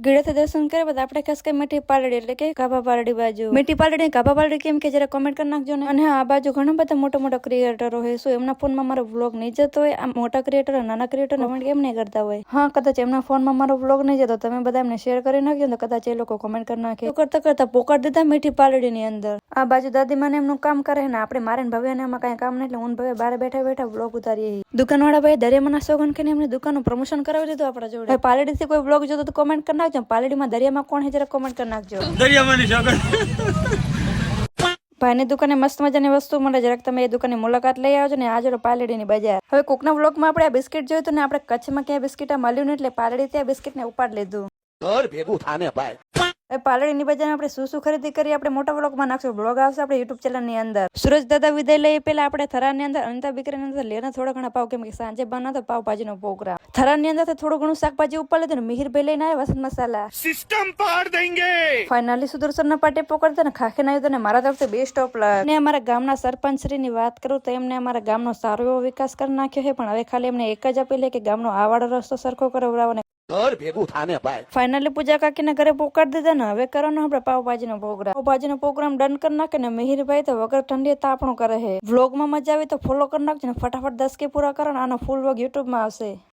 ગીડેથી દર્શન કરે પછી આપણે ખાસ કઈ મીઠી પાલડી એટલે કે કાભા પાલડી બાજુ મીઠી પાલડી કાભા પાલડી કેમ કે જરા કોમેન્ટ કરી નાખજો ને. અને આ બાજુ ઘણા બધા મોટા મોટા ક્રિએટરો હોય શું એમના ફોનમાં મારો વ્લોગ નહીં જતો હોય. આ મોટા ક્રિએટર નાના ક્રિએટર કમેન્ટ કેમ નહીં કરતા હોય? હા, કદાચ એમના ફોનમાં મારો વ્લોગ નહીં જતો તમે બધા એમને શેર કરી નાખજો તો કદાચ એ લોકો કોમેન્ટ કરી નાખે. કરતા કરતા પોકાડ દીધા મીઠી પાલડી ની અંદર. આ બાજુ દાદી મને એમનું કામ કરે ને આપણે મારે ભાવે ને એમાં કઈ કામ નહીં એટલે હું ભાવે બહાર બેઠા બેઠા વ્લોગ ઉતારીએ. દુકાનવાળા ભાઈ દરિયામાં સોગન કરીને એમની દુકાનનું પ્રમોશન કરાવી દીધું આપણા જોડે. પાલડી થી કોઈ વ્લોગ જોતો તો કોમેન્ટ કરી નાખજો. પાલડીમાં દરિયામાં કોણ છે જરા કોમેન્ટ કરી નાખજો. દરિયામાંની સોગન. ભાઈની દુકાને મસ્ત મજાની વસ્તુ મળે જરાક તમે એ દુકાનની મુલાકાત લઈ આવજો ને. આ જોડે પાલડીની બજાર. હવે કોકના વ્લોગમાં આપણે આ બિસ્કિટ જોયું ને આપણે કચ્છમાં ક્યાં બિસ્કિટ મળ્યું ને એટલે પાલડી ત્યાં બિસ્કિટ ને ઉપાડ લીધું. ઘર ભેગું થાને ભાઈ. પાલડીની બજાર આપણે શું ખરીદી કરી આપણે મોટા વ્લોગમાં નાખશું. વ્લોગ આવશે આપણે યુટ્યુબ ચેનલ ની અંદર. સુરજ દાદા વિદાય લઈ પેલા આપણે થરાની અંદર અનિતા બેકરી ની અંદર લેના થોડા ઘણા પાવ કેમ કે સાંજે બનાવતો પાવભાજી નો પ્રોગ્રામ. થરાની અંદર થોડું ઘણું શાકભાજી ઉપર લીધું ને મિહિરભાઈ લઈને આવ્યા વસંત મસાલા. સિસ્ટમ પાડ દેંગે. ફાઇનલી સુદર્શન ના પાટે પકડતા ને ખાખે ના આવ્યું મારા તરફથી બેસ્ટ ઓફ લક. ને અમારા ગામના સરપંચ શ્રી ની વાત કરું તો એમને અમારા ગામનો સારો એવો વિકાસ કરી નાખ્યો છે. પણ હવે ખાલી એમને એક જ આપેલી કે ગામનો આ વાળો રસ્તો સરખો કરાવવાનો. ઘર ભેગું થાને ભાઈ. ફાઇનલી પૂજા કાકીના ઘરે પોકાડી દીધા ને હવે કરવાનો આપણે પાવભાજી નો પ્રોગ્રામ. પાવભાજી નો પ્રોગ્રામ ડન કરી નાખે ને મિહિરભાઈ તો વગર ઠંડી તાપણું કરે છે. વ્લોગમાં મજા આવી તો ફોલો કરી નાખજો ને ફટાફટ 10K પૂરા કરો ને આનો ફૂલ વ્લોગ યુટ્યુબ માં આવશે.